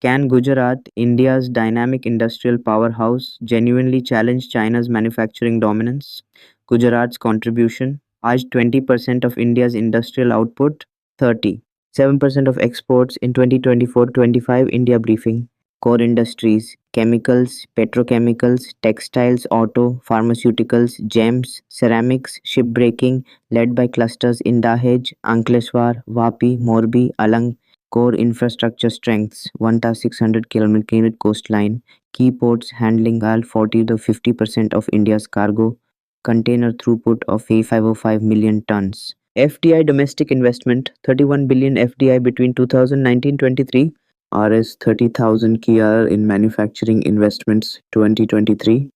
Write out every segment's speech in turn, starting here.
Can Gujarat, India's dynamic industrial powerhouse, genuinely challenge China's manufacturing dominance? Gujarat's contribution: आज 20% of India's industrial output, 37% of exports in 2024-25 India briefing. Core industries: chemicals, petrochemicals, textiles, auto, pharmaceuticals, gems, ceramics, shipbreaking, led by clusters in Dahej, Ankleshwar, Vapi, Morbi, Alang. Core infrastructure strengths: 1,600 km coastline, key ports handling all 40 to 50% of India's cargo, container throughput of 505 million tons. FDI domestic investment: 31 billion FDI between 2019-23, Rs 30,000 kr in manufacturing investments 2023,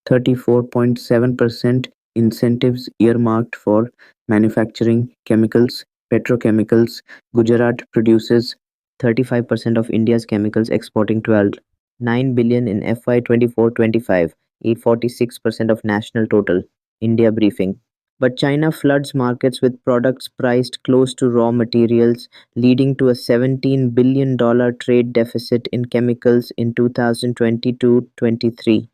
34.7% incentives earmarked for manufacturing, chemicals, petrochemicals. Gujarat produces 35% of India's chemicals, exporting 12.9 billion in FY 24-25, 846% of national total. India briefing. But China floods markets with products priced close to raw materials, leading to a $17 billion trade deficit in chemicals in 2022-23.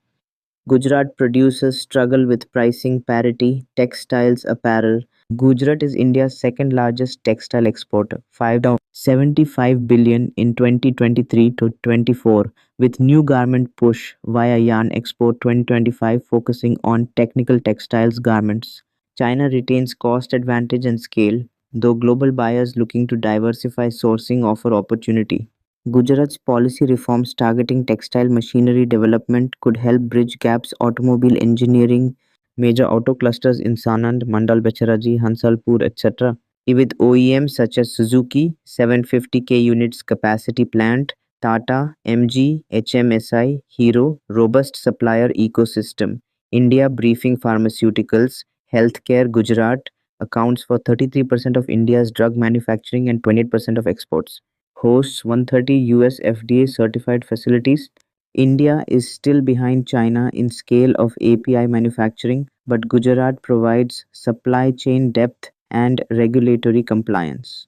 Gujarat producers struggle with pricing parity, textiles, apparel. Gujarat is India's second largest textile exporter, 575 billion in 2023 to 24, with new garment push via yarn export 2025 focusing on technical textiles garments. China retains cost advantage and scale, though global buyers looking to diversify sourcing offer opportunity. Gujarat's policy reforms targeting textile machinery development could help bridge gaps. Automobile engineering: major auto clusters in Sanand, Mandal Becharaji, Hansalpur, etc. With OEMs such as Suzuki, 750K units capacity plant, Tata, MG, HMSI, Hero, robust supplier ecosystem. India briefing: pharmaceuticals, healthcare. Gujarat accounts for 33% of India's drug manufacturing and 28% of exports. Hosts 130 US FDA certified facilities. India is still behind China in scale of API manufacturing, but Gujarat provides supply chain depth and regulatory compliance.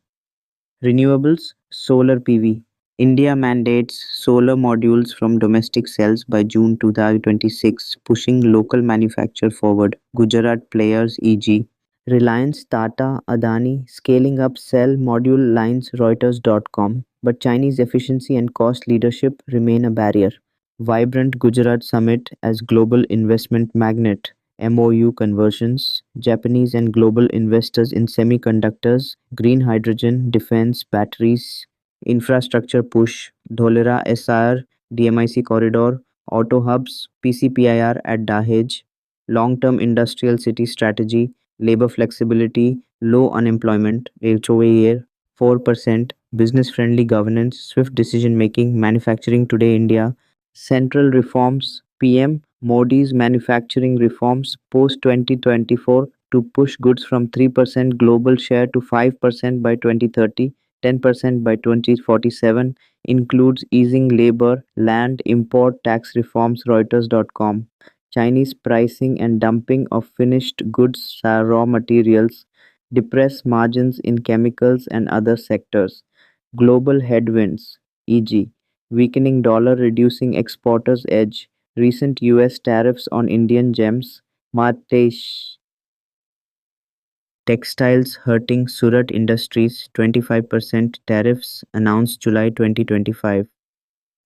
Renewables: solar PV. India mandates solar modules from domestic cells by June 2026, pushing local manufacture forward. Gujarat players e.g. Reliance, Tata, Adani scaling up cell module lines. Reuters.com. But Chinese efficiency and cost leadership remain a barrier. Vibrant Gujarat summit as global investment magnet. MOU conversions. Japanese and global investors in semiconductors, green hydrogen, defense, batteries. Infrastructure push: Dholera SR, DMIC corridor, auto hubs, PCPIR at Dahej. Long-term industrial city strategy: labor flexibility, low unemployment, HOA 4%, business-friendly governance, swift decision-making. Manufacturing Today India. Central reforms: PM Modi's manufacturing reforms post-2024 to push goods from 3% global share to 5% by 2030, 10% by 2047, includes easing labor, land, import tax reforms. Reuters.com. Chinese pricing and dumping of finished goods raw materials depress margins in chemicals and other sectors. Global headwinds, e.g., weakening dollar reducing exporters' edge, recent US tariffs on Indian gems, Matesh textiles hurting Surat industries, 25% tariffs announced July 2025.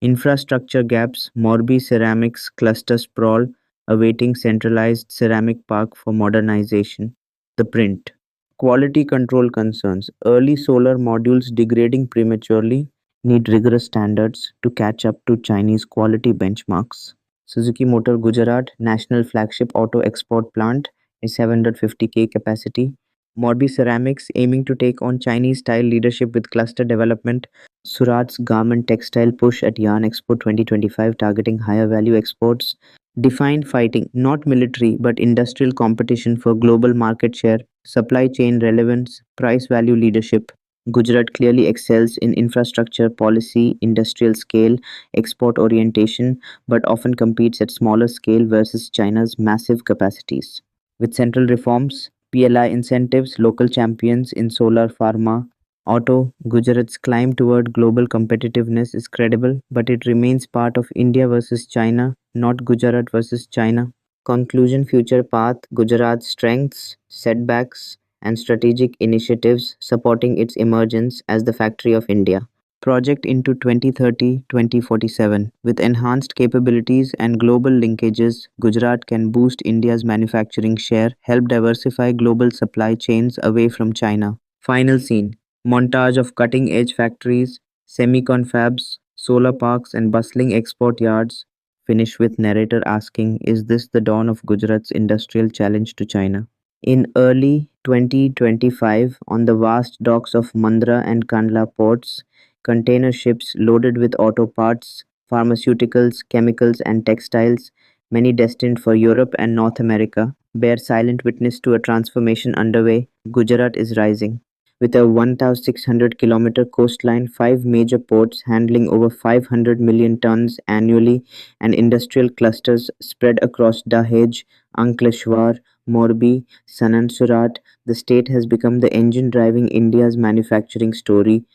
Infrastructure gaps: Morbi ceramics cluster sprawl, awaiting centralized ceramic park for modernization. The print. Quality control concerns: early solar modules degrading prematurely, need rigorous standards to catch up to Chinese quality benchmarks. Suzuki Motor Gujarat, national flagship auto export plant, is 750K capacity. Morbi Ceramics aiming to take on Chinese style leadership with cluster development. Surat's garment textile push at Yarn Expo 2025 targeting higher value exports. Defined fighting, not military but industrial competition for global market share, supply chain relevance, price value leadership. Gujarat clearly excels in infrastructure, policy, industrial scale, export orientation, but often competes at smaller scale versus China's massive capacities. With central reforms, PLI incentives, local champions in solar pharma, Auto, Gujarat's climb toward global competitiveness is credible, but it remains part of India versus China, not Gujarat versus China. Conclusion. Future path, Gujarat's strengths, setbacks, and strategic initiatives supporting its emergence as the factory of India. Project into 2030-2047. With enhanced capabilities and global linkages, Gujarat can boost India's manufacturing share, help diversify global supply chains away from China. Final scene. Montage of cutting edge factories, semicon fabs, solar parks, and bustling export yards. Finish with narrator asking, is this the dawn of Gujarat's industrial challenge to China? In early 2025, on the vast docks of Mundra and Kandla ports, container ships loaded with auto parts, pharmaceuticals, chemicals, and textiles, many destined for Europe and North America, bear silent witness to a transformation underway. Gujarat is rising. With a 1,600-kilometer coastline, five major ports handling over 500 million tons annually, and industrial clusters spread across Dahej, Ankleshwar, Morbi, Sanand, the state has become the engine driving India's manufacturing story.